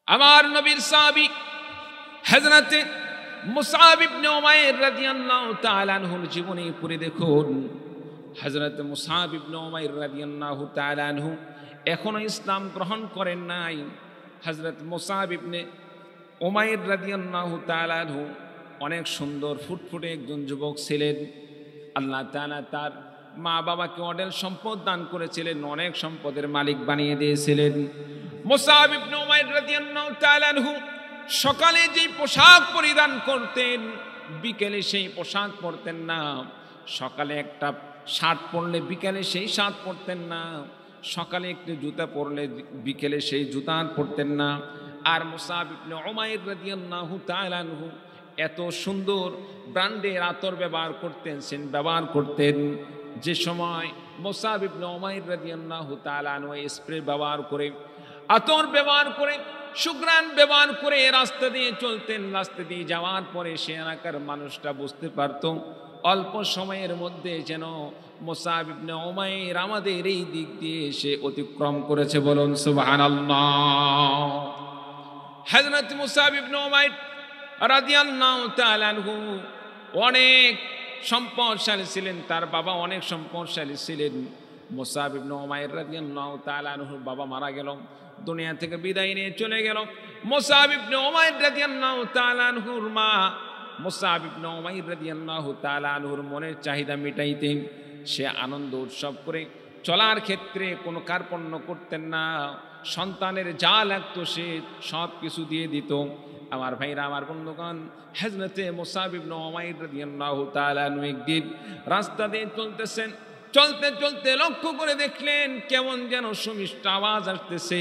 আমার নবীর সাহাবী হযরতে মুসআব ইবনে উমাইর রাদিয়াল্লাহু তাআলা আনহুর জীবনী পড়ে দেখুন। হযরতে মুসআব ইবনে উমাইর রাদিয়াল্লাহু তাআলা আনহু এখনো ইসলাম গ্রহণ করেন নাই। হযরত মুসআব ইবনে উমাইর রাদিয়াল্লাহু তাআলা আনহু অনেক সুন্দর ফুটফুটে একজন যুবক ছিলেন। আল্লাহ তাআলা তার মা বাবাকে অঢেল সম্পদ দান করেছিলেন, অনেক সম্পদের মালিক বানিয়ে দিয়েছিলেন। মুসআব ইবনে উমাইর রাদিয়াল্লাহু তাআলা আনহু সকালে যে পোশাক পরিধান করতেন, বিকেলে সেই পোশাক পরতেন না। সকালে একটা শার্ট পরলে বিকেলে সেই শার্ট পরতেন না। সকালে একটু জুতা পরলে বিকেলে সেই জুতা পরতেন না। আর মুসআব ইবনে উমাইর রাদিয়াল্লাহু তাআলা আনহু এত সুন্দর ব্র্যান্ডের আতর ব্যবহার করতেন, সেন্ট ব্যবহার করতেন। যে সময় মুসআব ইবনে উমাইর রাদিয়াল্লাহু তাআলা আনহু স্প্রে ব্যবহার করে, আতর ব্যবহার করে, সুঘ্রাণ ব্যবহার করে রাস্তা দিয়ে চলতেন। রাস্তা দিয়ে যাওয়ার পরে সে এলাকার মানুষটা বুঝতে পারত অল্প সময়ের মধ্যে যেন মুসআব ইবনে উমাইর আমাদের এই দিক দিয়ে সে অতিক্রম করেছে। বলুন সুবহানাল্লাহ। হযরত মুসআব ইবনে উমাইর রাদিয়াল্লাহু তাআলা আনহু অনেক সম্পদশালী ছিলেন, তার বাবা অনেক সম্পদশালী ছিলেন। মুসআব ইবনে উমাইর রাদিয়াল্লাহু তাআলা আনহুর বাবা মারা গেল, দুনিয়া থেকে বিদায় নিয়ে চলে গেল। মুসআব ইবনে উমাইর রাদিয়াল্লাহু তাআলা আনহুর মা মুসআব ইবনে উমাইর রাদিয়াল্লাহু তাআলা আনহুর মনের চাহিদা মিটাইতে সে আনন্দ উৎসব করে চলার ক্ষেত্রে কোনো কার্পণ্য করতেন না। সন্তানের যা লাগতো সে সব কিছু দিয়ে দিত। আমার ভাইরা, আমার বন্ধুগণ, হযরতে মুসআব ইবনে উমাইর রাদিয়াল্লাহু তাআলা আনহু একদিন রাস্তা দিয়ে চলতেছেন। চলতে চলতে লক্ষ্য করে দেখলেন কেমন যেন সুমিষ্ট আওয়াজ আসতেছে।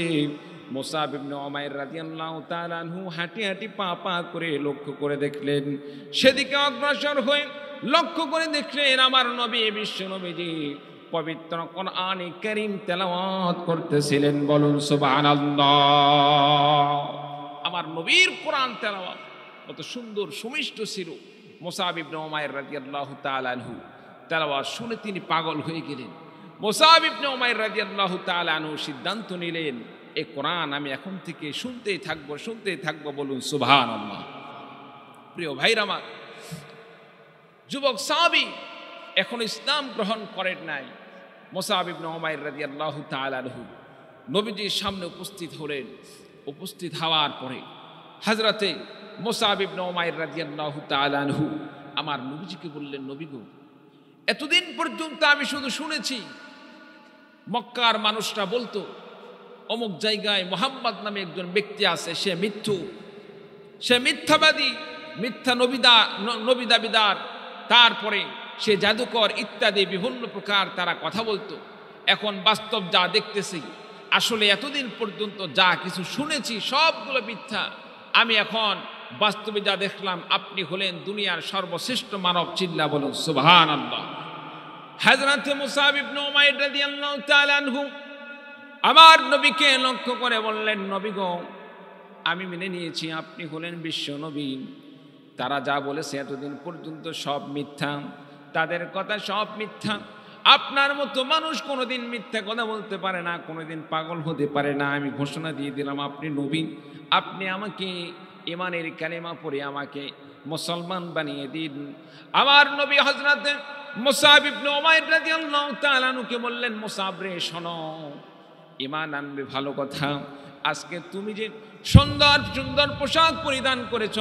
মুসআব ইবনে উমাইর রাদিয়াল্লাহু তাআলা আনহু হাঁটি হাঁটি পা পা করে লক্ষ্য করে দেখলেন। সেদিকে অগ্রসর হয়ে লক্ষ্য করে দেখলেন আমার নবী, বিশ্ব নবীজি পবিত্র কোরআনে কারীম তেলাওয়াত করতেছিলেন। বলুন সুবহানাল্লাহ। আমার নবীর কোরআন তেলাওয়াত কত সুন্দর সুমিষ্ট ছিল। মুসআব ইবনে উমাইর রাদিয়াল্লাহু তাআলা আনহু তেলাওয়াত শুনে তিনি পাগল হয়ে গেলেন। মুসআব ইবনে উমাইর রাদিয়াল্লাহু তাআলা আনহু সিদ্ধান্ত নিলেন, এই কোরআন আমি এখন থেকে শুনতেই থাকবো, শুনতেই থাকবো। বলুন সুবহানাল্লাহ। প্রিয় ভাইরা আমার, যুবক সাহাবী এখন ইসলাম গ্রহণ করেন নাই। মুসআব ইবনে উমাইর রাদিয়াল্লাহু তাআলা আনহু নবীজির সামনে উপস্থিত হলেন। উপস্থিত হওয়ার পরে হযরতে মুসআব ইবনে উমাইর রাদিয়াল্লাহু তাআলা আনহু আমার নবীজিকে বললেন, নবী গো, এতদিন পর্যন্ত আমি শুধু শুনেছি মক্কার মানুষরা বলতো অমুক জায়গায় মুহাম্মদ নামে একজন ব্যক্তি আছে, সে মিথ্যু, সে মিথ্যাবাদী, মিথ্যা নবী দাবিদার, তারপরে সে জাদুকর ইত্যাদি বিভিন্ন প্রকার তারা কথা বলতো। এখন বাস্তব যা দেখতেছি, আসলে এতদিন পর্যন্ত যা কিছু শুনেছি সবগুলো মিথ্যা। আমি এখন বাস্তবে যা দেখলাম, আপনি হলেন দুনিয়ার সর্বশ্রেষ্ঠ মানব। চিল্লা বলুন সুবহানাল্লাহ। হযরত মুসআব ইবনে উমাইর রাদিয়াল্লাহু তাআলা আনহু আমার নবীকে লক্ষ্য করে বললেন, নবী গো, আমি মেনে নিয়েছি আপনি হলেন বিশ্ব নবী। তারা যা বলেছে এতদিন পর্যন্ত সব মিথ্যা, তাদের কথা সব মিথ্যা। আপনার মতো মানুষ কোনোদিন মিথ্যা কথা বলতে পারে না, কোনোদিন পাগল হতে পারে না। আমি ঘোষণা দিয়ে দিলাম আপনি নবী। আপনি আমাকে ঈমানের কালেমা পড়ে আমাকে মুসলমান বানিয়ে দিন। আমার নবী হযরত মুসআব ইবনে উমাইর রাদিয়াল্লাহু তাআলা আনহুকে বললেন, মুসআব রে, শোনো, ঈমান আনবে ভালো কথা। আজকে তুমি যে সুন্দর সুন্দর পোশাক পরিধান করেছ,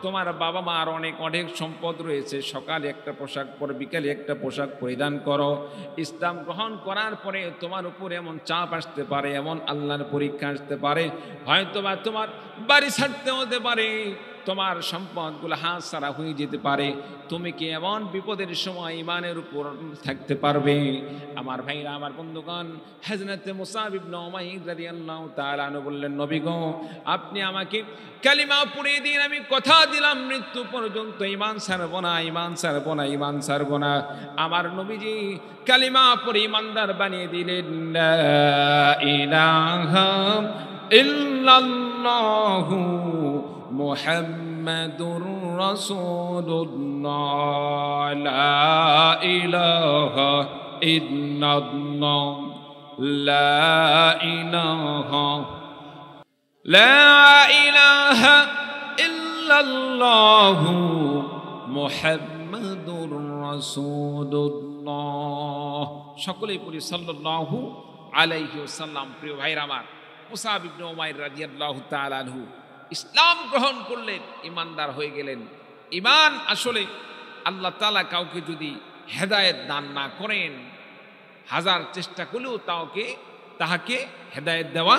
তোমার বাবা মার অনেক সম্পদ রয়েছে, সকালে একটা পোশাক পরে বিকালে একটা পোশাক পরিধান করো। ইসলাম গ্রহণ করার পরে তোমার উপরে এমন চাপ আসতে পারে, এমন আল্লাহর পরীক্ষা আসতে পারে, হয়তোবা তোমার বাড়ি ছাড়তে হতে পারে, তোমার সম্পদগুলো হাত ছাড়া হয়ে যেতে পারে। তুমি কি এমন বিপদের সময় ঈমানের উপর থাকতে পারবে? আমার ভাইরা, আমার বন্ধুগণ, হযরত মুসআব ইবনে উমাইর রাদিয়াল্লাহু তাআলা আনহু বললেন, নবী গো, আপনি আমাকে কালিমা পড়িয়ে দিন, আমি কথা দিলাম মৃত্যু পর্যন্ত ঈমান ছাড়বো না, ঈমান ছাড়বো না, ঈমান ছাড়বো না। আমার নবীজি কালিমা পড়ে ঈমানদার বানিয়ে দিলেন। লা ইলাহা ইল্লাল্লাহু মুহাম্মাদুর রাসূলুল্লাহ, লা ইলাহা ইল্লাল্লাহ, লা ইলাহা লা ইলাহা ইল্লাল্লাহু মুহাম্মাদুর রাসূলুল্লাহ। সকলেই পড়ি সাল্লাল্লাহু আলাইহি ওয়াসাল্লাম। প্রিয় ভাইরা আমার, মুসাব ইবনে উমাইর রাদিয়াল্লাহু তাআলা আনহু ইসলাম গ্রহণ করলেন, ইমানদার হয়ে গেলেন। ইমান আসলে আল্লাহ তাআলা কাউকে যদি হেদায়েত দান না করেন, হাজার চেষ্টা করলেও তাহাকে হেদায়েত দেওয়া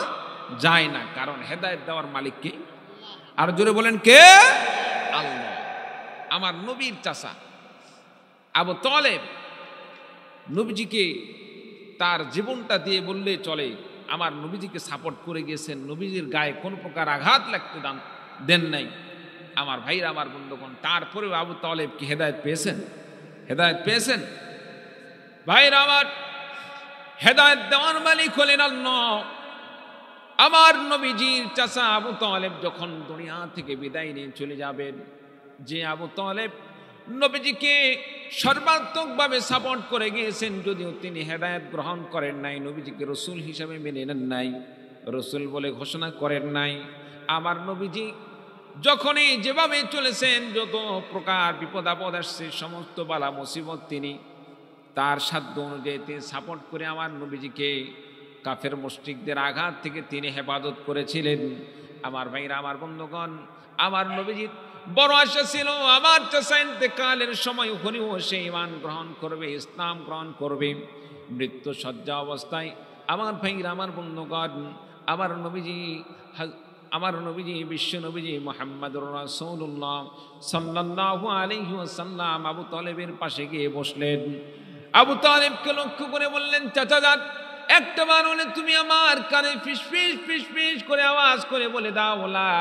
যায় না, কারণ হেদায়েত দেওয়ার মালিক কে? আর জোরে বলেন কে? আল্লাহ। আমার নবীর চাচা আবু তালেব নবীজিকে তার জীবনটা দিয়ে বললে চলে, আমার নবীজিকে সাপোর্ট করে গিয়েছেন, নবীজির গায়ে কোনো প্রকার আঘাত লাগতে দেন নাই। আমার ভাইরা, আমার বন্ধুগণ, তারপরেও আবু তালেব কি হেদায়েত পেয়েছেন? হেদায়েত পেয়েছেন? ভাইরা আমার, হেদায়েত দেওয়ার মালিক হলেন আল্লাহ। আমার নবীজির চাচা আবু তালেব যখন দুনিয়া থেকে বিদায় নিয়ে চলে যাবেন, যে আবু তালেব নবীজিকে সর্বাত্মকভাবে সাপোর্ট করে গিয়েছেন, যদিও তিনি হেদায়েত গ্রহণ করেন নাই, নবীজিকে রসুল হিসাবে মেনে নেন নাই, রসুল বলে ঘোষণা করেন নাই। আমার নবীজি যখনই যেভাবে চলেছেন, যত প্রকার বিপদ আপদ আসছে, সমস্ত বালা মুসিবত তিনি তার সাধ্য অনুযায়ী তিনি সাপোর্ট করে আমার নবীজিকে কাফের মুশরিকদের আঘাত থেকে তিনি হেফাজত করেছিলেন। আমার ভাইরা, আমার বন্ধুগণ, আমার নবীজির বড় আশা ছিল আমার চাচা ইন্তেকালের সময় ওখানেও সে ঈমান গ্রহণ করবে, ইসলাম গ্রহণ করবে। মৃত্যু শয্যা অবস্থায় আমার ভাইরা, আমার বন্ধুগণ, আমার নবীজি বিশ্ব নবীজি মুহাম্মদুর রাসূলুল্লাহ সাল্লাল্লাহু আলাইহি ওয়াসাল্লাম আবু তালেবের পাশে গিয়ে বসলেন। আবু তালেবকে লক্ষ্য করে বললেন, চাচা যান, একটা বার হলে তুমি আমার কানে ফিসফিস ফিসফিস করে আওয়াজ করে বলে দাও, লা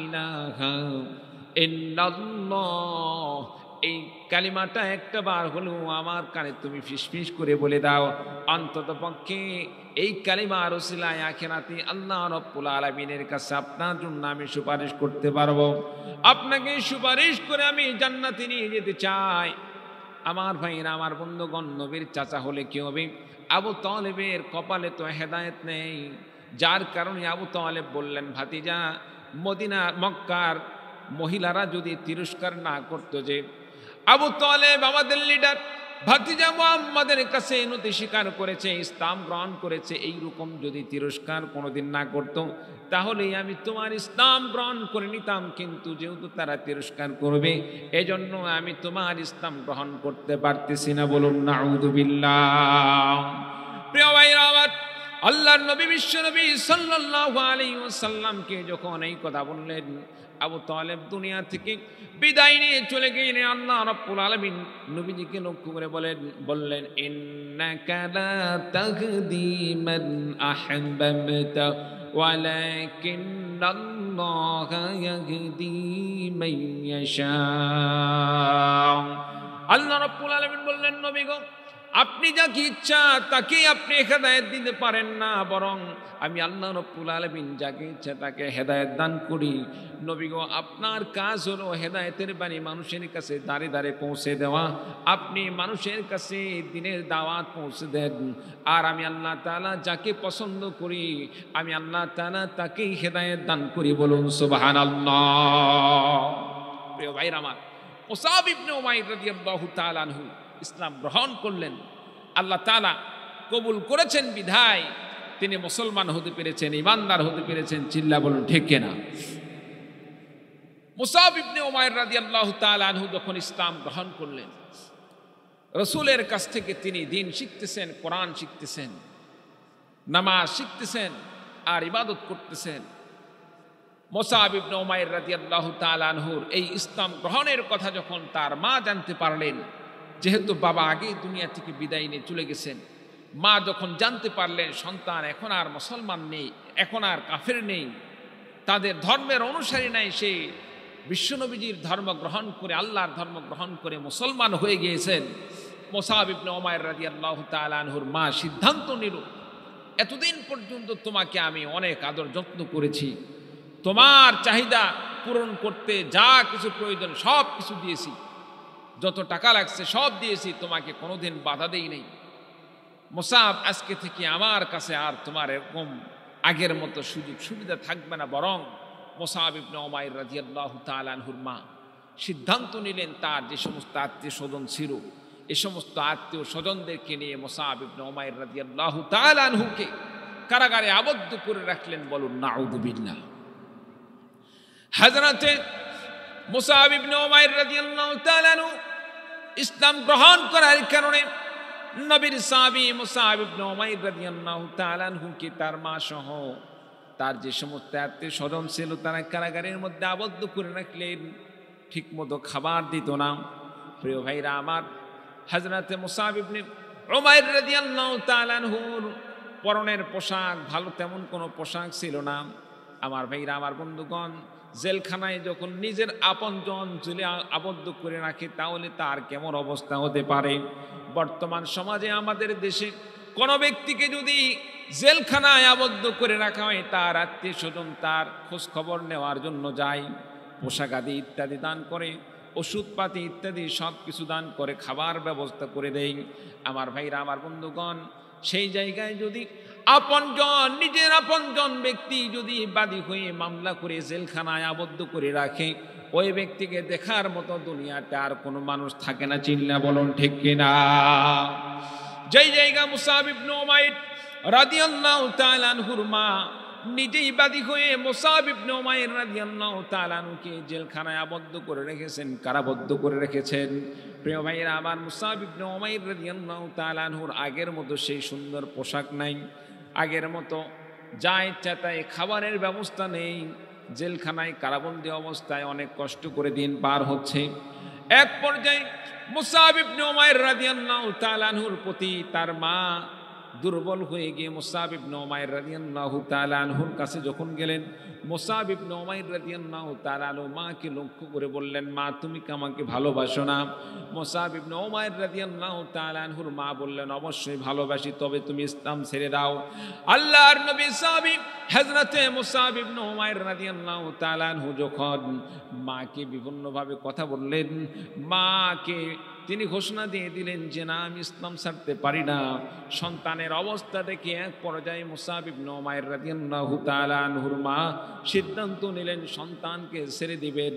ইলাহা ইল্লাল্লাহ। এই কালিমাটা একটা বার হলেও আমার কানে তুমি ফিসফিস করে বলে দাও, অন্তত পক্ষে এই কালিমার ওসিলায় আখিরাতে আল্লাহ রাব্বুল আলামিনের কাছে আপনার জন্য আমি সুপারিশ করতে পারবো, আপনাকে সুপারিশ করে আমি জান্নাতে নিয়ে যেতে চাই। আমার ভাইরা, আমার বন্ধুগণ, নবীর চাচা হলে কি হবে? আবু তালেবের কপালে তো হেদায়েত নেই, যার কারণে আবু তালেব বললেন, ভাতিজা, মদিনা মক্কার মহিলারা যদি তিরস্কার না করতো যে আবু তালেব আমাদের লিডার ভাতিজা মুহাম্মাদের কাছে নতি স্বীকার করেছে, ইসলাম গ্রহণ করেছে, এইরকম যদি তিরস্কার কোনোদিন না করত, তাহলে আমি তোমার ইসলাম গ্রহণ করে নিতাম। কিন্তু যেহেতু তারা তিরস্কার করবে, এজন্য আমি তোমার ইসলাম গ্রহণ করতে পারতেছি না। বলুন নাউযুবিল্লাহ। প্রিয় ভাইরা আমার, আল্লাহর নবী বিশ্ব নবী সাল্লাল্লাহু আলাইহি ওয়াসাল্লামকে যখন এই কথা বললেন, আবু তালেব দুনিয়া থেকে বিদায় নিয়ে চলে গেলেন। আল্লাহ রাব্বুল আলামিন নবীজিকে লক্ষ্য করে বললেন, ইন্নাকা লা তাহদি মান আহবাবতা ওয়ালাকিন্নাল্লাহা ইয়াহদি মান ইয়াশা। আল্লাহ রাব্বুল আলামিন বললেন, নবী গো, আপনি যাকে ইচ্ছা তাকে আপনি হেদায়েত দিতে পারেন না, বরং আমি আল্লাহ রাব্বুল আলামিন যাকে ইচ্ছা তাকে হেদায়েত দান করি। নবী গো, আপনার কাজ হলো হেদায়েতের বাণী মানুষের কাছে দাঁড়ে দাঁড়ে পৌঁছে দেওয়া। আপনি মানুষের কাছে দ্বীনের দাওয়াত পৌঁছে দেন, আর আমি আল্লাহ তাআলা যাকে পছন্দ করি, আমি আল্লাহ তাআলা তাকেই হেদায়েত দান করি। বলুন সুবহানাল্লাহ। প্রিয় ভাইরা আমার, মুসাব ইবনে উমাইর রাদিয়াল্লাহু তাআলা আনহু ইসলাম গ্রহণ করলেন। আল্লাহ তাআলা কবুল করেছেন বিধায় তিনি মুসলমান হতে পেরেছেন, ইমানদার হতে পেরেছেন। চিল্লা বলুন ঠিক কিনা? মুসাব ইবনে উমাইর রাদিয়াল্লাহু তাআলা আনহু যখন ইসলাম গ্রহণ করলেন, রাসূলের কাছ থেকে তিনি দ্বীন শিখতেছেন, কোরআন শিখতেছেন, নামাজ শিখতেছেন, আর ইবাদত করতেছেন। মুসাব ইবনে উমাইর রাদিয়াল্লাহু তাআলা আনহুর এই ইসলাম গ্রহণের কথা যখন তার মা জানতে পারলেন, যেহেতু বাবা আগেই দুনিয়া থেকে বিদায় নিয়ে চলে গেছেন, মা যখন জানতে পারলেন সন্তান এখন আর মুসলমান নেই, এখন আর কাফের নেই, তাদের ধর্মের অনুসারী নাই, সে বিশ্বনবীজির ধর্ম গ্রহণ করে, আল্লাহর ধর্ম গ্রহণ করে মুসলমান হয়ে গিয়েছেন, মুসাব ইবনে উমাইর রাদিয়াল্লাহু তাআলা আনহুর মা সিদ্ধান্ত নিল, এতদিন পর্যন্ত তোমাকে আমি অনেক আদর যত্ন করেছি, তোমার চাহিদা পূরণ করতে যা কিছু প্রয়োজন সব কিছু দিয়েছি, যত টাকা লাগছে সব দিয়েছি, তোমাকে কোনোদিন বাধা দেই নেই। মুসাব, আজকে থেকে আমার কাছে আর তোমার এরকম আগের মতো সুযোগ সুবিধা থাকবে না, বরং মুসআব ইবনে উমাইর রাদিয়াল্লাহু তাআলা আনহুর মা সিদ্ধান্ত নিলেন তার যে সমস্ত আত্মীয় স্বজন ছিল এ সমস্ত আত্মীয় স্বজনদেরকে নিয়ে মুসআব ইবনে উমাইর রাদিয়াল্লাহু তাআলা আনহুকে কারাগারে আবদ্ধ করে রাখলেন। বলুন নাউযু বিল্লাহ। হযরতে মুসআব ইবনে উমাইর রাদিয়াল্লাহু তাআলা আনহু ইসলাম গ্রহণ করার কারণে নবীর সাহাবী মুসআব ইবনে উমাইর রাদিয়াল্লাহু তাআলা আনহুকে তার মা সহ তার যে সমস্ত আত্মীয় স্বজন ছিল তারা কারাগারের মধ্যে আবদ্ধ করে রাখলেন, ঠিকমতো খাবার দিত না। প্রিয় ভাইরা আমার, হযরতে মুসআব ইবনে উমাইর রাদিয়াল্লাহু তাআলা আনহুর পরনের পোশাক ভালো তেমন কোনো পোশাক ছিল না। আমার ভাইরা আমার বন্ধুগণ, জেলখানায় যখন নিজের আপনজন জেলে আবদ্ধ করে রাখে তাহলে তার কেমন অবস্থা হতে পারে। বর্তমান সমাজে আমাদের দেশে কোনো ব্যক্তিকে যদি জেলখানায় আবদ্ধ করে রাখা হয়, তার আত্মীয় স্বজন তার খোঁজ খবর নেওয়ার জন্য যায়, পোশাক আদি ইত্যাদি দান করে, ওষুধপাতি ইত্যাদি সব কিছু দান করে, খাবার ব্যবস্থা করে দেয়। আমার ভাইরা আমার বন্ধুগণ, সেই জায়গায় যদি আপনজন নিজের আপনজন ব্যক্তি যদি বাদী হয়ে মামলা করে জেলখানায় আবদ্ধ করে রাখে, ওই ব্যক্তিকে দেখার মতো দুনিয়াতে আর কোনো মানুষ থাকে না। চিল্লা বলুন ঠিক কিনা? যেই জায়গা মুসআব ইবনে উমাইর রাদিয়াল্লাহু তাআলা আনহুর মা নিজেই বাদী হয়ে মুসআব ইবনে উমাইর রাদিয়াল্লাহু তাআলা আনহুকে জেলখানায় আবদ্ধ করে রেখেছেন, কারাবদ্ধ করে রেখেছেন। প্রিয় ভাইরা আমার, মুসআব ইবনে উমাইর রাদিয়াল্লাহু তাআলা আনহুর আগের মতো সেই সুন্দর পোশাক নাই, আগের মতো যা ইচ্ছা তাই খাবারের ব্যবস্থা নেই। জেলখানায় কারাবন্দী অবস্থায় অনেক কষ্ট করে দিন পার হচ্ছে। এক পর্যায়ে মুসআব ইবনে উমাইর রাদিয়াল্লাহু তাআলা আনহুর প্রতি তার মা দুর্বল হয়ে গিয়ে মুসআব ইবনে উমাইর রাদিয়াল্লাহু তাআলা আনহুর কাছে যখন গেলেন, মুসআব ইবনে উমাইর রাদিয়াল্লাহু তাআলা আনহু মাকে লক্ষ্য করে বললেন, মা তুমি কি আমাকে ভালোবাসো না? মুসআব ইবনে উমাইর রাদিয়াল্লাহু তাআলা আনহুর মা বললেন, অবশ্যই ভালোবাসি, তবে তুমি ইসলাম ছেড়ে দাও। আল্লাহর নবী সাহাবী হযরতে মুসআব ইবনে উমাইর রাদিয়াল্লাহু তাআলা আনহু যখন মাকে বিভিন্নভাবে কথা বললেন, মাকে তিনি ঘোষণা দিয়ে দিলেন যে না, আমি ইসলাম ছাড়তে পারি না। সন্তানের অবস্থা দেখে এক পর্যায়ে মুসআব ইবনে উমাইর রাদিয়াল্লাহু তাআলা আনহুর মা সিদ্ধান্ত নিলেন সন্তানকে ছেড়ে দিবেন।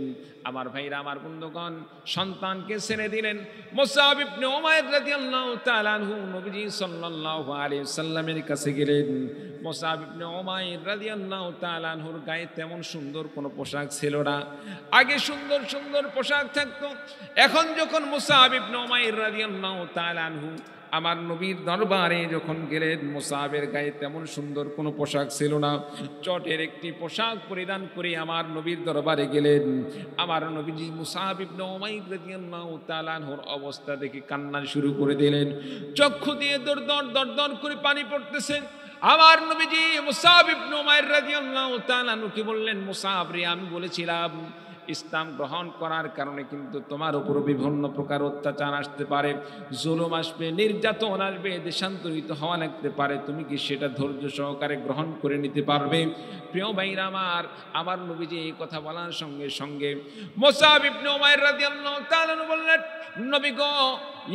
আমার ভাইরা আমার বন্ধুগণ, সন্তানকে ছেড়ে দিলেন। মুসআব ইবনে উমাইর রাদিয়াল্লাহু তাআলা আনহু নবীজি সাল্লাল্লাহু আলাইহি ওয়াসাল্লামের কাছে গেলেন। মুসআব ইবনে উমাইর রাদিয়াল্লাহু তাআলা আনহুর গায়ে তেমন সুন্দর কোনো পোশাক ছিল না। আগে সুন্দর সুন্দর পোশাক থাকতো, এখন যখন মুসআব ইবনে উমাইর রাদিয়াল্লাহু তাআলা আনহু আমার নবীর দরবারে যখন গেলেন, মুসআবের গায়ে তেমন সুন্দর কোনো পোশাক ছিল না। চটের একটি পোশাক পরিধান করে আমার নবীর দরবারে গেলেন। আমার নবীজি মুসআব ইবনে উমাইর রাদিয়াল্লাহু তাআলা আনহুর অবস্থা দেখে কান্না শুরু করে দিলেন। চক্ষু দিয়ে দরদর করে পানি পড়তেছে। আমার নবীজি মুসআব ইবনে উমাইর রাদিয়াল্লাহু তাআলা আনহুকে বললেন, মুসআব রে, আমি বলেছিলাম ইসলাম গ্রহণ করার কারণে কিন্তু তোমার উপর বিভিন্ন প্রকার অত্যাচার আসতে পারে, জুলুম আসবে, নির্যাতন আসবে, দেশান্তরিত হওয়া লাগতে পারে, তুমি কি সেটা ধৈর্য সহকারে গ্রহণ করে নিতে পারবে? প্রিয় ভাইরা আমার নবীজি এই কথা বলার সঙ্গে সঙ্গে মুসআব ইবনে উমাইর রাদিয়াল্লাহু তাআলা বললেন, নবী গো,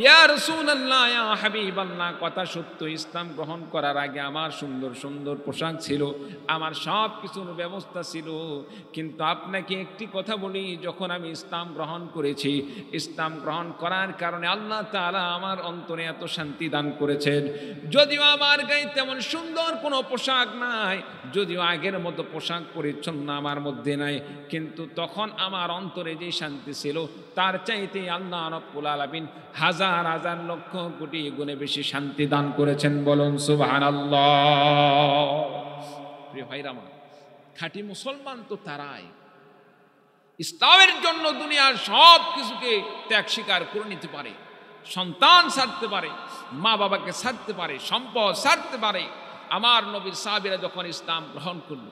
ইয়া রাসূলুল্লাহ, ইয়া হাবিবাল্লাহ, কথা সত্য, ইসলাম গ্রহণ করার আগে আমার সুন্দর সুন্দর পোশাক ছিল, আমার সব কিছুর ব্যবস্থা ছিল, কিন্তু আপনাকে একটি কথা বলি, যখন আমি ইসলাম গ্রহণ করেছি, ইসলাম গ্রহণ করার কারণে আল্লাহ তাআলা আমার অন্তরে এত শান্তি দান করেছেন। যদিও আমার গায়ে তেমন সুন্দর কোনো পোশাক নাই, যদিও আগের মতো পোশাক পরিচ্ছন্ন আমার মধ্যে নাই, কিন্তু তখন আমার অন্তরে যে শান্তি ছিল তার চাইতে আল্লাহ রাব্বুল আলামিন হাজার হাজার লক্ষ কোটি গুণে বেশি শান্তি দান করেছেন। বলুন সুবহানাল্লাহ। প্রিয় ভাইরা আমার, খাঁটি মুসলমান তো তারাই ইসলামের জন্য দুনিয়ার সব কিছুকে ত্যাগ স্বীকার করে নিতে পারে, সন্তান ছাড়তে পারে, মা বাবাকে ছাড়তে পারে, সম্পদ ছাড়তে পারে। আমার নবীর সাহাবীরা যখন ইসলাম গ্রহণ করল,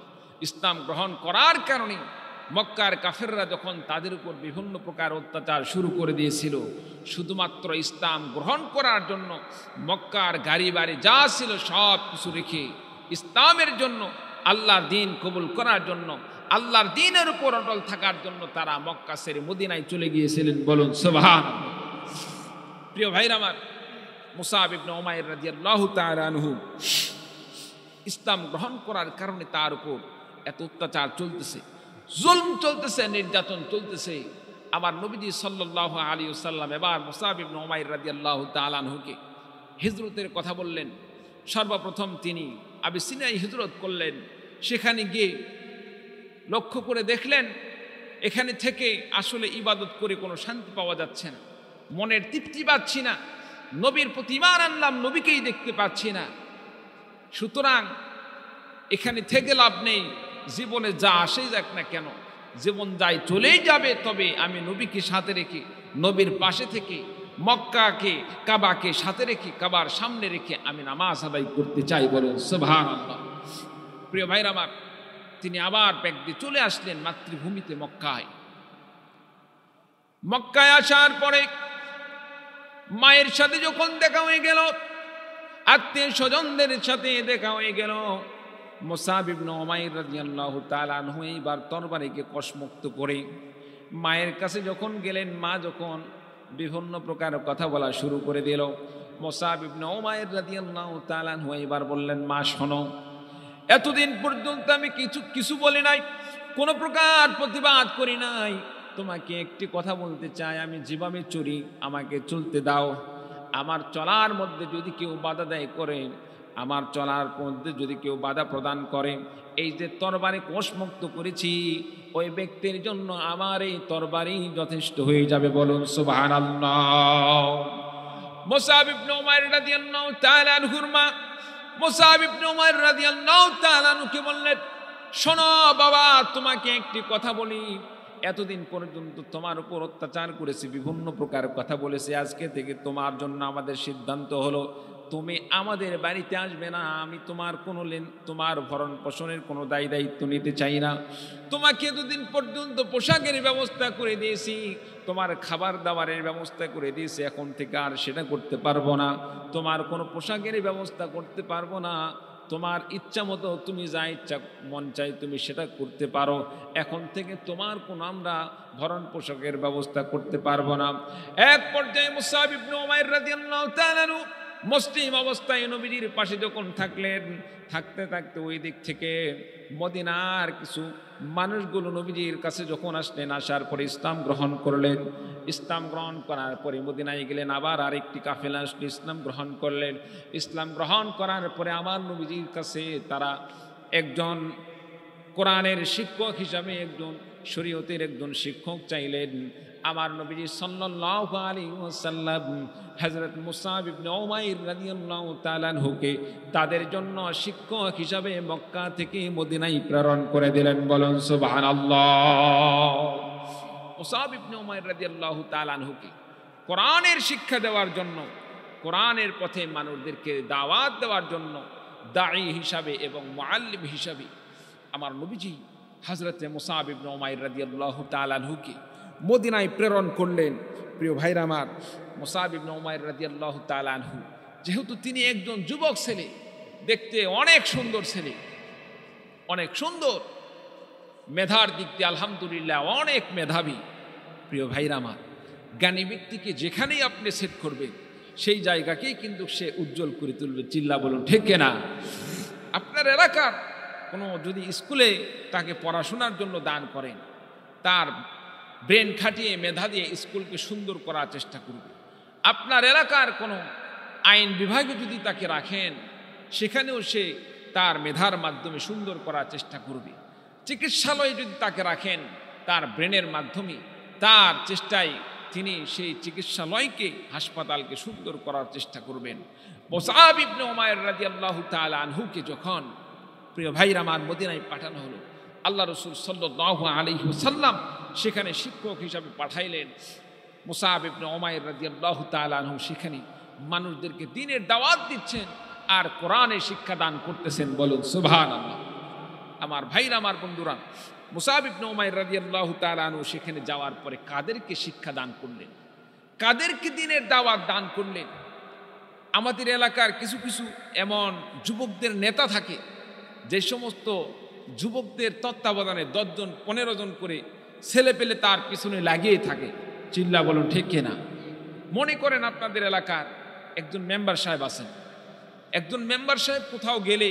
ইসলাম গ্রহণ করার কারণে মক্কার কাফেররা যখন তাদের উপর বিভিন্ন প্রকার অত্যাচার শুরু করে দিয়েছিল, শুধুমাত্র ইসলাম গ্রহণ করার জন্য মক্কার গাড়ি বাড়ি যা ছিল সব কিছু রেখে ইসলামের জন্য, আল্লাহর দ্বীন কবুল করার জন্য, আল্লাহর দ্বীনের উপর অটল থাকার জন্য তারা মক্কা ছেড়ে মদিনায় চলে গিয়েছিলেন। বলুন সুবহানাল্লাহ। প্রিয় ভাইরা আমার, মুসআব ইবনে উমাইর রাদিয়াল্লাহু তাআলা আনহু ইসলাম গ্রহণ করার কারণে তার উপর এত অত্যাচার চলতেছে, জুলম চলতেছে, নির্যাতন চলতেছে। আমার নবীজি সাল্লাল্লাহু আলাইহি ওয়াসাল্লাম এবার মুসআব ইবনে উমাইর রাদিয়াল্লাহু তাআলা আনহুকে হিজরতের কথা বললেন। সর্বপ্রথম তিনি আবিসিনিয়ায় হিজরত করলেন। সেখানে গিয়ে লক্ষ্য করে দেখলেন এখানে থেকে আসলে ইবাদত করে কোনো শান্তি পাওয়া যাচ্ছে না, মনের তৃপ্তি পাচ্ছি না, নবীর প্রতি ঈমান আনলাম, নবীকেই দেখতে পাচ্ছি না। সুতরাং এখানে থেকে লাভ নেই, জীবনে যা আসেই যাক না কেন, জীবন যায় চলেই যাবে, তবে আমি নবীকে সাথে রেখে, নবীর পাশে থেকে, মক্কাকে কাবাকে সাথে রেখে, কাবার সামনে রেখে আমি নামাজ আদায় করতে চাই। বলুন সুবহানাল্লাহ। প্রিয় ভাইরা আমার, তিনি আবার ব্যাগ দিয়ে চলে আসলেন মাতৃভূমিতে মক্কায়। মক্কায় আসার পরে মায়ের সাথে যখন দেখা হয়ে গেল, আত্মীয় স্বজনদের সাথে দেখা হয়ে গেল, মুসআব ইবনে উমাইর রাদিয়াল্লাহু তাআলা আনহু এইবার তরবারিকে কশমুক্ত করে মায়ের কাছে যখন গেলেন, মা যখন বিভিন্ন প্রকার কথা বলা শুরু করে দিল, মুসআব ইবনে উমাইর রাদিয়াল্লাহু তাআলা আনহু এইবার বললেন, মা শোনো, এতদিন পর্যন্ত আমি কিছু বলি নাই, কোনো প্রকার প্রতিবাদ করি নাই, তোমাকে একটি কথা বলতে চাই, আমি যেভাবে চলি আমাকে চলতে দাও। আমার চলার মধ্যে যদি কেউ বাধা দেয় করে, আমার চলার মধ্যে যদি কেউ বাধা প্রদান করে, এই যে তরবারি কোষমুক্ত করেছি, ওই ব্যক্তির জন্য আমার এই তরবারি যথেষ্ট হয়ে যাবে। বলুন সুবহানাল্লাহ। মুসআব ইবনে উমাইর রাদিয়াল্লাহু তাআলা আনহুর মা মুসআব ইবনে উমাইর রাদিয়াল্লাহু তাআলা আনহুকে বললেন, শোনো বাবা, তোমাকে একটি কথা বলি, এতদিন পর্যন্ত তোমার উপর অত্যাচার করেছি, বিভিন্ন প্রকার কথা বলেছি, আজকে থেকে তোমার জন্য আমাদের সিদ্ধান্ত হলো তুমি আমাদের বাড়িতে আসবে না, আমি তোমার ভরণ পোষণের কোনো দায়িত্ব নিতে চাই না। তোমাকে এতদিন পর্যন্ত পোশাকের ব্যবস্থা করে দিয়েছি, তোমার খাবার দাবারের ব্যবস্থা করে দিয়েছি, এখন থেকে আর সেটা করতে পারবো না, তোমার কোনো পোশাকের ব্যবস্থা করতে পারবো না, তোমার ইচ্ছা মতো তুমি যা ইচ্ছা মন চাই তুমি সেটা করতে পারো, এখন থেকে তোমার কোনো আমরা ভরণ পোশাকের ব্যবস্থা করতে পারবো না। এক পর্যায়ে মুসআব ইবনে উমাইর রাদিয়াল্লাহু তাআলা মুসলিম অবস্থায় নবীজির পাশে যখন থাকলেন, থাকতে থাকতে ওই দিক থেকে মদিনার কিছু মানুষগুলো নবীজির কাছে যখন আসলেন, আসার পরে ইসলাম গ্রহণ করলেন। ইসলাম গ্রহণ করার পরে মদিনায় গেলেন, আবার আরেকটি কাফেলা আসলে ইসলাম গ্রহণ করলেন। ইসলাম গ্রহণ করার পরে আমার নবীজির কাছে তারা একজন কোরআনের শিক্ষক হিসাবে, একজন শরীয়তের একজন শিক্ষক চাইলেন। আমার নবীজি সাল্লাল্লাহু আলাইহি ওয়াসাল্লাম হযরত মুসআব ইবনে উমাইর রাদিয়াল্লাহু তাআলা আনহুকে তাদের জন্য শিক্ষক হিসাবে মক্কা থেকে মদিনায় প্রেরণ করে দিলেন। বলুন সুবহানাল্লাহ। মুসআব ইবনে উমাইর রাদিয়াল্লাহু তাআলা আনহুকে কোরআনের শিক্ষা দেওয়ার জন্য, কোরআনের পথে মানুষদেরকে দাওয়াত দেওয়ার জন্য দাঈ হিসাবে এবং মুআল্লিম হিসাবে আমার নবীজি হযরত মুসআব ইবনে উমাইর রাদিয়াল্লাহু তাআলা আনহুকে মদিনায় প্রেরণ করলেন। প্রিয় ভাইরা আমার, মুসআব ইবনে উমাইর রাদিয়াল্লাহু তাআলা আনহু যেহেতু তিনি একজন যুবক ছেলে, দেখতে অনেক সুন্দর ছেলে, অনেক সুন্দর, মেধার দিক দিয়ে আলহামদুলিল্লাহ অনেক মেধাবী। প্রিয় ভাইরা আমার, জ্ঞানী ব্যক্তিকে যেখানেই আপনি সেট করবেন সেই জায়গাকেই কিন্তু সে উজ্জ্বল করে তুলবে। চিল্লা বলুন ঠিক কিনা? আপনার এলাকার কোনো যদি স্কুলে তাকে পড়াশোনার জন্য দান করেন, তার ব্রেন খাটিয়ে মেধা দিয়ে স্কুলকে সুন্দর করার চেষ্টা করবে। আপনার এলাকার কোনো আইন বিভাগে যদি তাকে রাখেন, সেখানেও সে তার মেধার মাধ্যমে সুন্দর করার চেষ্টা করবে। চিকিৎসালয়ে যদি তাকে রাখেন, তার ব্রেনের মাধ্যমে, তার চেষ্টায় তিনি সেই চিকিৎসালয়কে, হাসপাতালকে সুন্দর করার চেষ্টা করবেন। মুসআব ইবনে উমাইর রাদিয়াল্লাহু তাআলা আনহুকে যখন প্রিয় ভাইরা আমার মদিনায় পাঠানো হলো, আল্লাহ রাসূল সাল্লাল্লাহু আলাইহি ওয়াসাল্লাম সেখানে শিক্ষক হিসাবে পাঠাইলেন। মুসআব ইবনে উমাইর রাদিয়াল্লাহু তাআলা আনহু সেখানে মানুষদেরকে দ্বীনের দাওয়াত দিচ্ছেন আর কোরআনের শিক্ষা দান করতেছেন। বলুন সুবহানাল্লাহ। আমার ভাইরা, আমার বন্ধুরা, মুসআব ইবনে উমাইর রাদিয়াল্লাহু তাআলা আনহু সেখানে যাওয়ার পরে কাদেরকে শিক্ষা দান করলেন, কাদেরকে দ্বীনের দাওয়াত দান করলেন? আমাদের এলাকার কিছু কিছু এমন যুবকদের নেতা থাকে, যে সমস্ত যুবকদের তত্ত্বাবধানে 10 জন 15 জন করে ছেলে পেলে তার পিছনে লাগিয়ে থাকে। চিল্লা বলুন ঠিক কিনা? মনে করেন আপনাদের এলাকার একজন মেম্বার সাহেব আছেন, একজন মেম্বার সাহেব কোথাও গেলে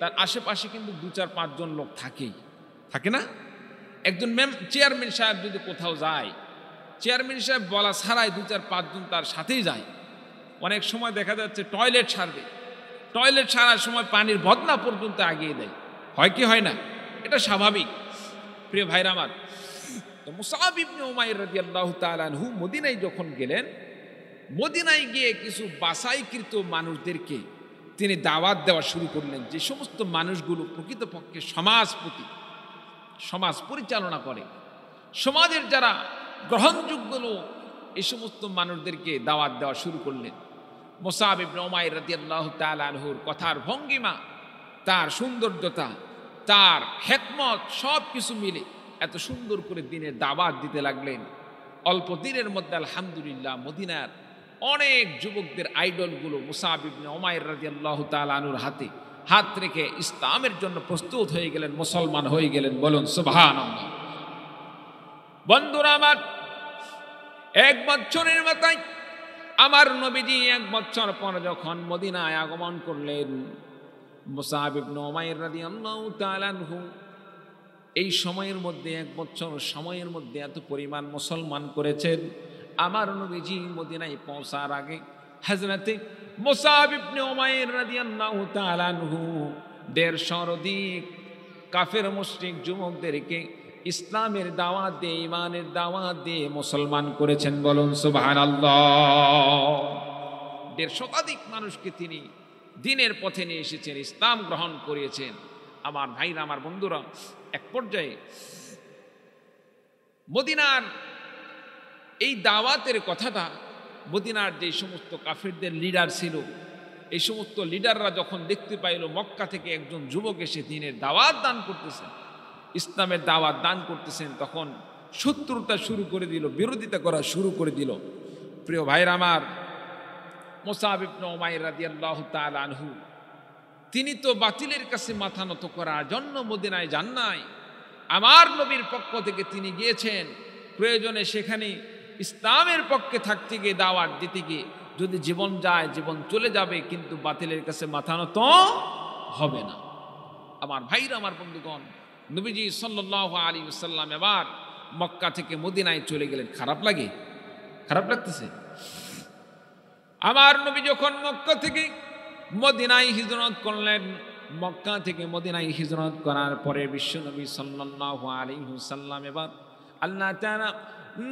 তার আশেপাশে কিন্তু 2-4-5 জন লোক থাকে না? একজন চেয়ারম্যান সাহেব যদি কোথাও যায়, চেয়ারম্যান সাহেব বলা ছাড়াই 2-4-5 জন তার সাথেই যায়। অনেক সময় দেখা যাচ্ছে টয়লেট সারবে, টয়লেট সারার সময় পানির বদনা পর্যন্ত আগিয়ে দেয়, হয় কি হয় না? এটা স্বাভাবিক। প্রিয় ভাইরা আমার, তো মুসআব ইবনে উমাইর রাদিয়াল্লাহু তাআলা আনহু মদিনায় যখন গেলেন, মদিনায় গিয়ে কিছু বাছাইকৃত মানুষদেরকে তিনি দাওয়াত দেওয়া শুরু করলেন, যে সমস্ত মানুষগুলো প্রকৃতপক্ষে সমাজ পরিচালনা করে, সমাজের যারা গ্রহণযোগ্য লোক, এই সমস্ত মানুষদেরকে দাওয়াত দেওয়া শুরু করলেন। মুসআব ইবনে উমাইর রাদিয়াল্লাহু তাআলা আনহুর কথার ভঙ্গিমা, তার সৌন্দর্যতা, তার হিকমত সব কিছু মিলে এত সুন্দর করে দিনের দাওয়াত দিতে লাগলেন। অল্প দিনের মধ্যে আলহামদুলিল্লাহ মদিনার অনেক যুবকদের আইডলগুলো মুসআব ইবনে উমাইর রাদিয়াল্লাহু তাআলা আনহুর হাতে হাত রেখে ইসলামের জন্য প্রস্তুত হয়ে গেলেন, মুসলমান হয়ে গেলেন। বলুন সুবহানাল্লাহ। বন্ধুরা আমার, 1 বছরের মাথায় আমার নবীজি 1 বছর পর যখন মদিনায় আগমন করলেন, মুসআব ইবনে উমাইর রাদিয়াল্লাহু তাআলা আনহু এই সময়ের মধ্যে 1 বছর সময়ের মধ্যে এত পরিমাণ মুসলমান করেছেন। আমার নবীজি মদিনায় পৌঁছার আগে হযরতে মুসআব ইবনে উমাইর রাদিয়াল্লাহু তাআলা আনহু 150 অধিক কাফের মুশরিক যুবকদেরকে ইসলামের দাওয়াত দিয়ে, ঈমানের দাওয়াত দিয়ে মুসলমান করেছেন। বলুন সুবহানাল্লাহ। 150 শতাধিক মানুষকে তিনি দ্বীনের পথে নিয়ে এসেছেন, ইসলাম গ্রহণ করিয়েছেন। আমার ভাইরা, আমার বন্ধুরা, এক পর্যায়ে মদিনার এই দাওয়াতের কথাটা মদিনার যে সমস্ত কাফেরদের লিডার ছিল, এই সমস্ত লিডাররা যখন দেখতে পাইল মক্কা থেকে একজন যুবক এসে দ্বীনের দাওয়াত দান করতেছেন, ইসলামের দাওয়াত দান করতেছেন, তখন শত্রুতা শুরু করে দিল, বিরোধিতা করা শুরু করে দিল। প্রিয় ভাইরা আমার, মুসআব ইবনে উমাইর রাদিয়াল্লাহু তাআলা আনহু তিনি তো বাতিলের কাছে মাথা নত করার জন্য মদিনায় যান নাই। আমার নবীর পক্ষ থেকে তিনি গিয়েছেন, প্রয়োজনে সেখানে ইসলামের পক্ষে থাকতে গিয়ে, দাওয়াত দিতে গিয়ে যদি জীবন যায়, জীবন চলে যাবে, কিন্তু বাতিলের কাছে মাথা নত হবে না। আমার ভাইরা, আমার বন্ধুগণ, নবীজি সাল্লাল্লাহু আলাইহি ওয়াসাল্লাম এবার মক্কা থেকে মদিনায় চলে গেলেন। খারাপ লাগে? খারাপ লাগতেছে? আমার নবী যখন মক্কা থেকে মদিনায় হিজরত করলেন, মক্কা থেকে মদিনায় হিজরত করার পরে বিশ্বনবী সাল্লাল্লাহু আলাইহি ওয়াসাল্লাম এবার আল্লাহ তাআলা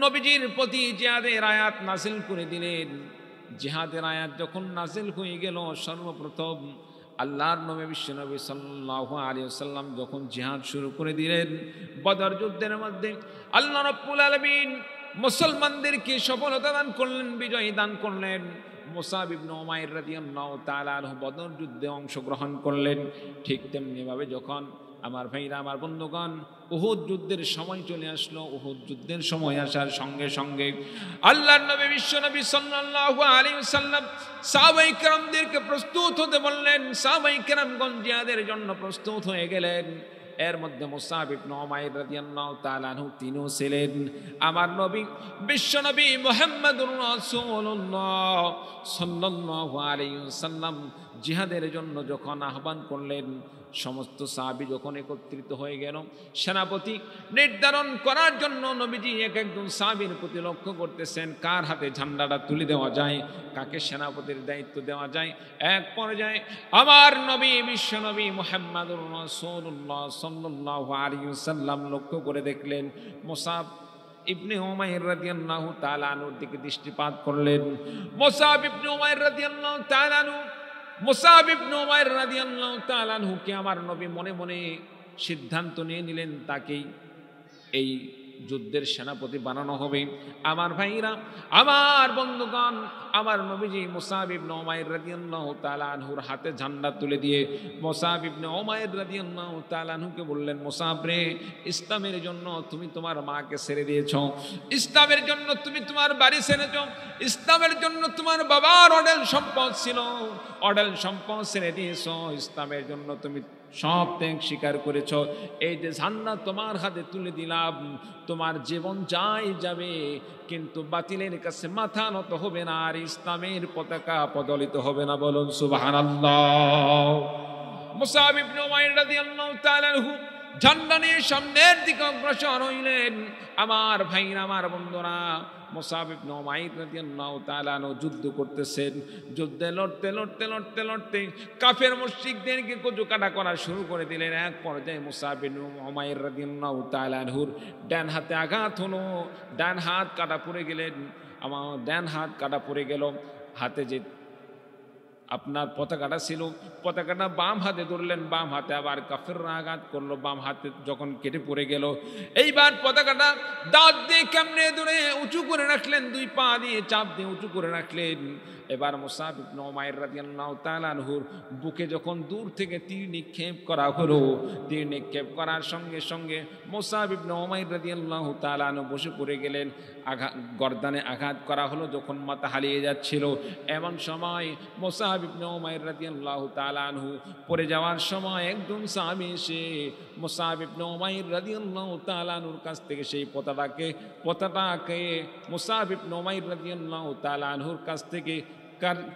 নবীজির প্রতি জিহাদের আয়াত নাযিল করে দিলেন। জিহাদের আয়াত যখন নাযিল হয়ে গেল, সর্বপ্রথম আল্লাহর নবী বিশ্বনবী সাল্লাল্লাহু আলাইহি ওয়াসাল্লাম যখন জিহাদ শুরু করে দিলেন, বদর যুদ্ধের মধ্যে আল্লাহ রাব্বুল আলামিন মুসলমানদেরকে সফলতা দান করলেন, বিজয় দান করলেন। মুসআব ইবনে উমাইর রাদিয়াল্লাহু তাআলা আনহু বদর যুদ্ধে অংশগ্রহণ করলেন। ঠিক তেমনিভাবে যখন আমার ভাইরা, আমার বন্ধুগণ, উহুদ যুদ্ধের সময় চলে আসলো, উহুদ যুদ্ধের সময় আসার সঙ্গে সঙ্গে আল্লাহর নবী বিশ্বনবী সাল্লাল্লাহু আলাইহি ওয়াসাল্লাম সাহাবায়ে কেরামদেরকে প্রস্তুত হতে বললেন। সাহাবায়ে কেরামগণ জিহাদের জন্য প্রস্তুত হয়ে গেলেন। এর মধ্যে মুসআব ইবনে উমাইর রাদিয়াল্লাহু তাআলা আনহু তিনিও ছিলেন। আমার নবী বিশ্বনবী মুহাম্মদুর রাসূলুল্লাহ সাল্লাল্লাহু আলাইহি ওয়াসাল্লাম জিহাদের জন্য যখন আহ্বান করলেন, সমস্ত সাহাবী যখন একত্রিত হয়ে গেল, সেনাপতি নির্ধারণ করার জন্য নবীজি একজন সাহাবীর প্রতি লক্ষ্য করতেছেন, কার হাতে ঝান্ডাটা তুলে দেওয়া যায়, কাকে সেনাপতির দায়িত্ব দেওয়া যায়। এক পর্যায়ে আমার নবী বিশ্বনবী মুহাম্মদুর রাসূলুল্লাহ সাল্লাল্লাহু আলাইহি ওয়াসাল্লাম লক্ষ্য করে দেখলেন মুসআব ইবনে উমাইর রাদিয়াল্লাহু তাআলা আনহুর দিকে দৃষ্টিপাত করলেন। মুসআব ইবনে উমাইর রাদিয়াল্লাহু তাআলা আনহু মুসআব ইবনে উমাইর রাদিয়াল্লাহু তাআলা আনহুকে আমার নবী মনে মনে সিদ্ধান্ত নিয়ে নিলেন, তাকেই এই যুদ্ধের সেনাপতি বানানো হবে। আমার ভাইরা, আমার বন্ধুগণ, আমার নবীজি মুসআব ইবনে উমাইর রাদিয়াল্লাহু তাআলা আনহুর হাতে ঝান্ডা তুলে দিয়ে মুসআব ইবনে উমাইর রাদিয়াল্লাহু তাআলা আনহুকে বললেন, মুসআব রে, ইসলামের জন্য তুমি তোমার মাকে ছেড়ে দিয়েছো, ইসলামের জন্য তুমি তোমার বাড়ি ছেড়েছো, ইসলামের জন্য তোমার বাবার অঢেল সম্পদ ছিল, অঢেল সম্পদ ছেড়ে দিয়েছো, ইসলামের জন্য তুমি সব ত্যাগ স্বীকার করেছ। এই যে ঝান্ডা তোমার হাতে তুলে দিলাম, তোমার জীবন যাই যাবে, কিন্তু বাতিলের কাছে মাথা নত হবে না, আর ইসলামের পতাকা পদলিত হবে না। বলুন সুবহানাল্লাহ। মুসআব ইবনে উমাইর রাদিয়াল্লাহু তাআলা আনহু ঝান্ডা নিয়ে সামনের দিকে অগ্রসর হইলেন। আমার ভাইরা, আমার বন্ধুরা, মুসআব ইবনে উমাইর রাদিয়াল্লাহু তাআলা আনহু যুদ্ধ করতেছেন। যুদ্ধে লড়তে লড়তে লড়তে লড়তে কাফের মুশরিকদেরকে কচুকাটা করা শুরু করে দিলেন। এক পর্যায়ে মুসআব ইবনে উমাইর রাদিয়াল্লাহু তাআলা আনহুর ডান হাতে আঘাত হলো, ডান হাত কাটা পড়ে গেলেন। আমার ডান হাত কাটা পড়ে গেল। হাতে যে আপনার পতাকাটা ছিল, পতাকাটা বাম হাতে ধরলেন, বাম হাতে আবার কাফেররা আঘাত করলো, বাম হাতে যখন কেটে পড়ে গেল, এইবার পতাকাটা দাঁত দিয়ে কেমনে ধরে উঁচু করে রাখলেন, দুই পা দিয়ে চাপ দিয়ে উঁচু করে রাখলেন। এবার মুসআব ইবনে উমাইর রাদিয়াল্লাহু তাআলা আনহুর বুকে যখন দূর থেকে তীর নিক্ষেপ করা হলো, তীর নিক্ষেপ করার সঙ্গে সঙ্গে মুসআব ইবনে উমাইর রাদিয়াল্লাহু তাআলা আনহু বসে পড়ে গেলেন। গর্দানে আঘাত করা হলো যখন মাথা হারিয়ে যাচ্ছিল, এমন সময় মুসআব ইবনে উমাইর রাদিয়াল্লাহু তাআলা আনহু পড়ে যাওয়ার সময় একজন সাহাবী এসে মুসআব ইবনে উমাইর রাদিয়াল্লাহু তাআলা আনহুর কাছ থেকে সেই পতাকাকে মুসআব ইবনে উমাইর রাদিয়াল্লাহু তাআলা আনহুর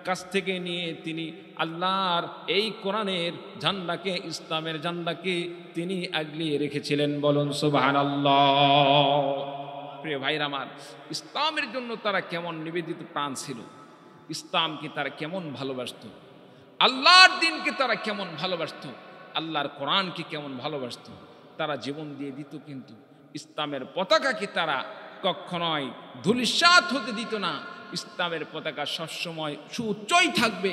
কাছ থেকে নিয়ে তিনি আল্লাহর এই কোরআনের ঝান্ডাকে, ইসলামের ঝান্ডাকে তিনি আগলিয়ে রেখেছিলেন। বলুন সুবহানাল্লাহ। প্রিয় ভাইরা আমার, ইসলামের জন্য তারা কেমন নিবেদিত প্রাণ ছিল, ইসলামকে তারা কেমন ভালোবাসত, আল্লাহর দিনকে তারা কেমন ভালোবাসত, আল্লাহর কোরআনকে কেমন ভালোবাসত, তারা জীবন দিয়ে দিত। কিন্তু ইসলামের পতাকাকে তারা কখনোই ধূলিসাৎ হতে দিত না। ইসলামের পতাকা সবসময় সুউচ্চই থাকবে।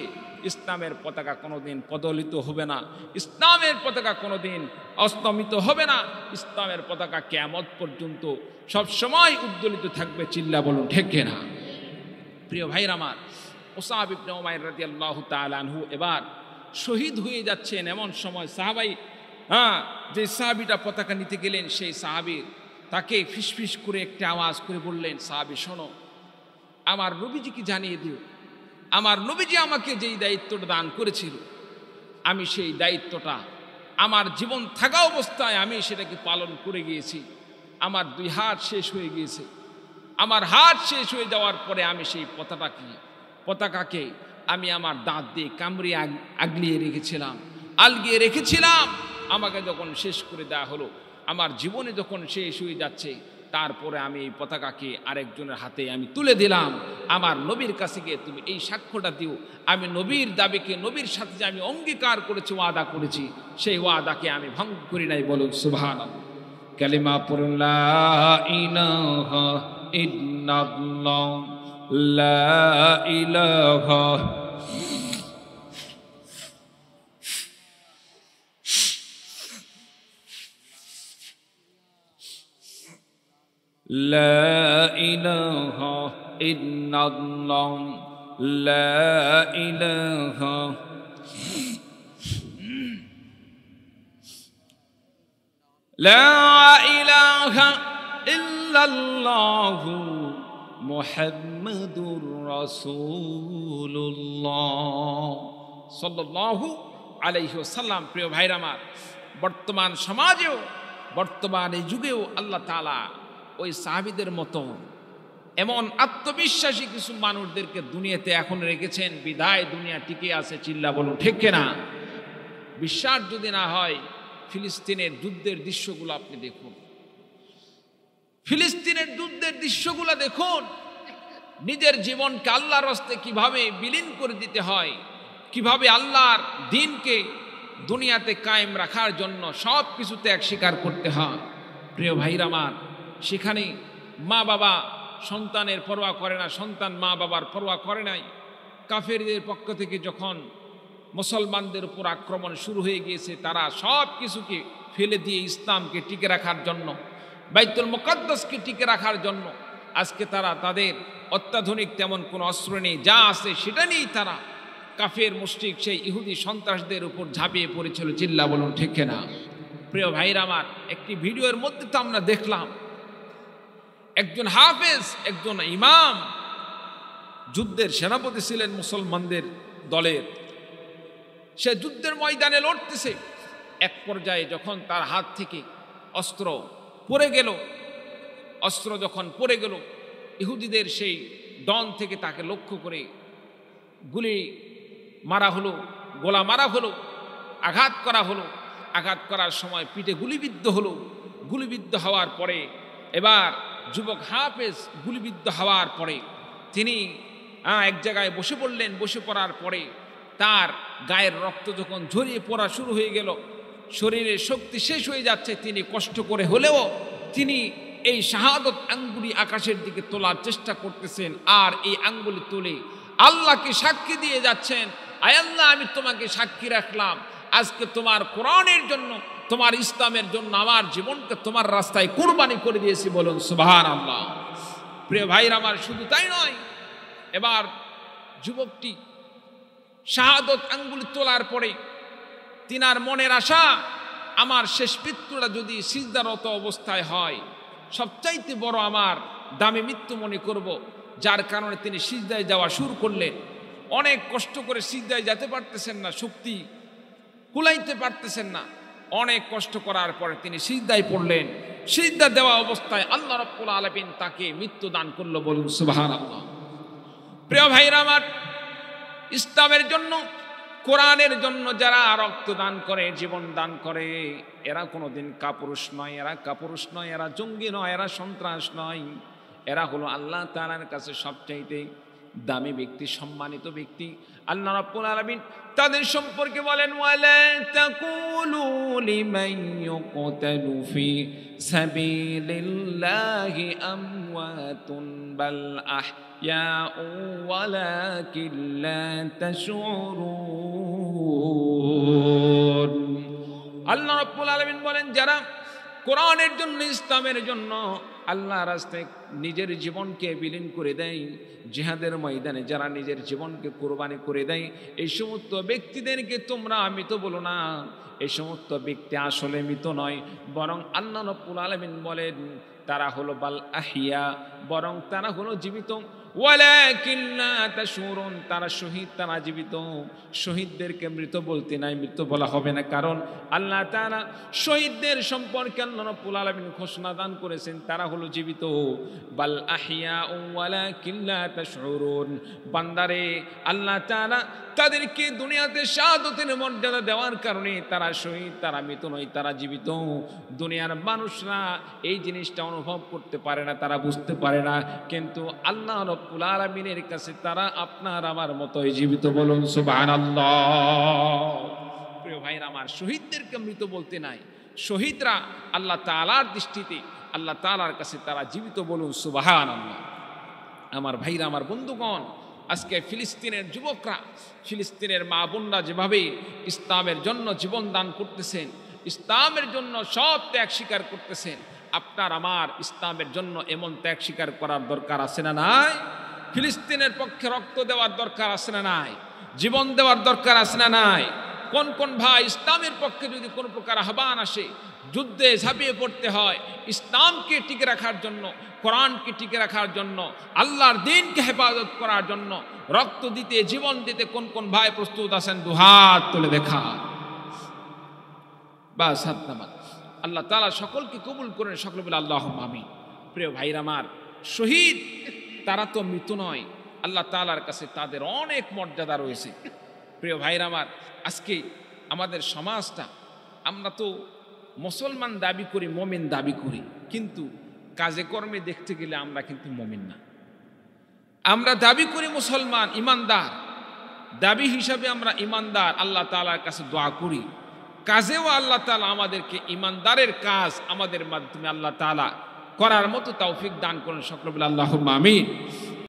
ইসলামের পতাকা কোনোদিন পদলিত হবে না, ইসলামের পতাকা কোনোদিন অস্তমিত হবে না। ইসলামের পতাকা কিয়ামত পর্যন্ত সবসময় উদ্দোলিত থাকবে। চিল্লা বলুন ঠিক না? প্রিয় ভাইরা আমার, মুসআব ইবনে উমাইর রাদিয়াল্লাহু তাআলা আনহু এবার শহীদ হয়ে যাচ্ছেন। এমন সময় সাহাবাই যে সাহাবীটা পতাকা নিতে গেলেন, সেই সাহাবীর তাকে ফিসফিস করে একটা আওয়াজ করে বললেন, সাহাবী শোনো, আমার নবীজিকে জানিয়ে দিও, আমার নবীজি আমাকে যেই দায়িত্বটা দান করেছিল, আমি সেই দায়িত্বটা আমার জীবন থাকা অবস্থায় আমি সেটাকে পালন করে গিয়েছি। আমার দুই হাত শেষ হয়ে গিয়েছে, আমার হাত শেষ হয়ে যাওয়ার পরে আমি সেই পতাকাকে আমি আমার দাঁত দিয়ে কামড়ে আগলিয়ে রেখেছিলাম। আমাকে যখন শেষ করে দেওয়া হলো, আমার জীবনে যখন শেষ হয়ে যাচ্ছে, তারপরে আমি এই পতাকাকে আরেকজনের হাতে আমি তুলে দিলাম। আমার নবীর কাছে গিয়ে তুমি এই সাক্ষ্যটা দিও, আমি নবীর দাবিকে, নবীর সাথে যে আমি অঙ্গীকার করেছি, ওয়াদা করেছি, সেই ওয়াদাকে আমি ভঙ্গ করি নাই। বলুন সুবহানাল্লাহ। কালিমা পড়ুন, লা ইলাহা ইল্লাল্লাহ, লা ইলাহা لا إله إلا الله لا إله لا إله إلا الله محمد رسول الله সাল্লাল্লাহু আলাইহি ওয়াসাল্লাম। প্রিয় ভাইরা আমার, বর্তমান সমাজেও, বর্তমান এই যুগেও আল্লাহ তাআলা ওই সাহাবীদের মতো এমন আত্মবিশ্বাসী কিছু মানুষদেরকে দুনিয়াতে এখন রেখেছেন, বিধায় দুনিয়া টিকে আছে। চিল্লা বলুন ঠিক না? বিশ্বাস যদি না হয়, ফিলিস্তিনের যুদ্ধের দৃশ্যগুলো আপনি দেখুন, ফিলিস্তিনের যুদ্ধের দৃশ্যগুলো দেখুন। নিজের জীবনকে আল্লাহর রাস্তায় কিভাবে বিলীন করে দিতে হয়, কিভাবে আল্লাহর দ্বীনকে দুনিয়াতে কায়েম রাখার জন্য সব কিছু ত্যাগ স্বীকার করতে হয়। প্রিয় ভাইরা আমার, সেখানে মা বাবা সন্তানের পরোয়া করে না, সন্তান মা বাবার পরোয়া করে নাই। কাফেরদের পক্ষ থেকে যখন মুসলমানদের উপর আক্রমণ শুরু হয়ে গিয়েছে, তারা সব কিছুকে ফেলে দিয়ে ইসলামকে টিকে রাখার জন্য, বাইতুল মুকাদ্দাসকে টিকে রাখার জন্য আজকে তারা, তাদের অত্যাধুনিক তেমন কোনো অস্ত্র নেই, যা আছে সেটা নিয়েই তারা কাফের মুশরিক সেই ইহুদি সন্ত্রাসদের উপর ঝাঁপিয়ে পড়েছিল। চিল্লা বলুন ঠিক না? প্রিয় ভাইরা আমার, একটি ভিডিওর মধ্যে তো আমরা দেখলাম একজন হাফেজ, একজন ইমাম, যুদ্ধের সেনাপতি ছিলেন মুসলমানদের দলের, সে যুদ্ধের ময়দানে লড়তেছে। এক পর্যায়ে যখন তার হাত থেকে অস্ত্র পড়ে গেল, অস্ত্র যখন পড়ে গেল, ইহুদিদের সেই ডন থেকে তাকে লক্ষ্য করে গুলি মারা হলো, গোলা মারা হলো। আঘাত করা হলো। আঘাত করার সময় পিঠে গুলিবিদ্ধ হলো। গুলিবিদ্ধ হওয়ার পরে এবার যুবক হাফেজ গুলিবিদ্ধ হওয়ার পরে তিনি এক জায়গায় বসে পড়লেন। বসে পড়ার পরে তার গায়ের রক্ত যখন ঝরিয়ে পড়া শুরু হয়ে গেল, শরীরের শক্তি শেষ হয়ে যাচ্ছে, তিনি কষ্ট করে হলেও তিনি এই শাহাদত আঙ্গুলি আকাশের দিকে তোলার চেষ্টা করতেছেন। আর এই আঙ্গুলি তুলে আল্লাহকে সাক্ষী দিয়ে যাচ্ছেন, আয় আল্লাহ, আমি তোমাকে সাক্ষী রাখলাম, আজকে তোমার কোরআনের জন্য, তোমার ইসলামের জন্য আমার জীবনকে তোমার রাস্তায় কুরবানি করে দিয়েছি। বলুন সুবহানাল্লাহ। প্রিয় ভাইরা আমার, শুধু তাই নয়, এবার যুবকটি শাহাদত আঙ্গুলি তোলার পরে তিনার মনের আশা, আমার শেষ মৃত্যুটা যদি সিজদারত অবস্থায় হয়, সবচাইতে বড় আমার দামি মৃত্যু মনে করব। যার কারণে তিনি সিজদায় যাওয়া শুরু করলেন। অনেক কষ্ট করে সিজদায় যেতে পারতেছেন না, শক্তি কুলাইতে পারতেছেন না। অনেক কষ্ট করার পরে তিনি সিজদায় পড়লেন। সিজদা দেওয়া অবস্থায় আল্লাহ রাব্বুল আলামিন তাকে মৃত্যু দান করলো। বলুন সুবহানাল্লাহ। প্রিয় ভাইরা আমার, ইসলামের জন্য, কোরআনের জন্য যারা রক্ত দান করে, জীবন দান করে, এরা কোনোদিন কাপুরুষ নয়, এরা কাপুরুষ নয়, এরা জঙ্গি নয়, এরা সন্ত্রাস নয়, এরা হলো আল্লাহ তাআলার কাছে সবচাইতে দামি ব্যক্তি, সম্মানিত ব্যক্তি। আল্লাহ রাব্বুল আলামিন তাদের সম্পর্কে বলেন, ওয়ালা তাকুলু লিমান ইউকতালু ফি সাবিলিল্লাহি আমওয়াতুন বাল আহইয়াউ ওয়ালাকিন লা তাশউরুন। আল্লাহ রাব্বুল আলামিন বলেন, যারা কোরআনের জন্য, ইসলামের জন্য আল্লাহ রাস্তায় নিজের জীবনকে বিলীন করে দেয়, জিহাদের ময়দানে যারা নিজের জীবনকে কুরবানি করে দেয়, এই সমস্ত ব্যক্তিদেরকে তোমরা মৃত বলো না। এই সমস্ত ব্যক্তি আসলে মৃত নয়, বরং আল্লাহ রাব্বুল আলামিন বলেন তারা হলো বাল আহিয়া, বরং তারা হলো জীবিত। ওয়ালাকিন লা তাশউরুন, তারা শহীদ, তারা জীবিত। শহীদদেরকে মৃত বলতে নাই, মৃত বলা হবে না, কারণ আল্লাহ তাআলা শহীদদের সম্পর্কে আল্লাহ রাব্বুল আলামিন ঘোষণা দান করেছেন তারা হলো জীবিত। বাল আহিয়া ওয়ালাকিন লা তাশউরুন। বান্দারে, আল্লাহ তাআলা তাদেরকে দুনিয়াতে শাহাদাতের মর্যাদা দেওয়ার কারণে তারা শহীদ, তারা মৃত নয়, তারা জীবিত। দুনিয়ার মানুষরা এই জিনিসটা অনুভব করতে পারে না, তারা বুঝতে পারে না, কিন্তু আল্লাহ রাব্বুল আলামিনের কাছে তারা আপনার আমার মতোই জীবিত। বলুন সুবহানাল্লাহ। প্রিয় ভাইরা আমার, শহীদদেরকে মৃত বলতে নাই, শহীদরা আল্লাহ তাআলার দৃষ্টিতে, আল্লাহ তাআলার কাছে তারা জীবিত। বলুন সুবহানাল্লাহ। আমার ভাইরা, আমার বন্ধুগণ, আজকে ফিলিস্তিনের যুবকরা, ফিলিস্তিনের মা বোনরা যেভাবে ইসলামের জন্য জীবন দান করতেছেন, ইসলামের জন্য সব ত্যাগ স্বীকার করতেছেন, আপনার আমার ইসলামের জন্য এমন ত্যাগ স্বীকার করার দরকার আছে না নাই? ফিলিস্তিনের পক্ষে রক্ত দেওয়ার দরকার আছে না নাই? জীবন দেওয়ার দরকার আছে না নাই? কোন কোন ভাই ইসলামের পক্ষে যদি কোনো প্রকার আহ্বান আসে, যুদ্ধে ঝাঁপিয়ে পড়তে হয়, ইসলামকে টিকে রাখার জন্য, কোরআনকে টিকে রাখার জন্য, আল্লাহর দ্বীনকে হেফাজত করার জন্য রক্ত দিতে, জীবন দিতে কোন কোন ভাই প্রস্তুত আছেন? দুহাত তুলে দেখা। বাস, হাত নামান। আল্লাহ তাআলা সকলকে কবুল করেন, সকলে বলে আল্লাহুম্মা আমিন। প্রিয় ভাইরা আমার, শহীদ তারা তো মৃত নয়, আল্লাহ তাআলার কাছে তাদের অনেক মর্যাদা রয়েছে। প্রিয় ভাইরা আমার, আজকে আমাদের সমাজটা, আমরা তো মুসলমান দাবি করি, মুমিন দাবি করি, কিন্তু কাজে কর্মে দেখতে গেলে আমরা কিন্তু মুমিন না। আমরা দাবি করি মুসলমান, ইমানদার, দাবি হিসাবে আমরা ইমানদার, আল্লাহ তাআলার কাছে দোয়া করি, কাজেও আল্লাহ তাআলা আমাদেরকে ইমানদারের কাজ আমাদের মাধ্যমে আল্লাহ তাআলা করার মতো তৌফিক দান করেন। সকলে বলে আল্লাহুম্মা আমিন।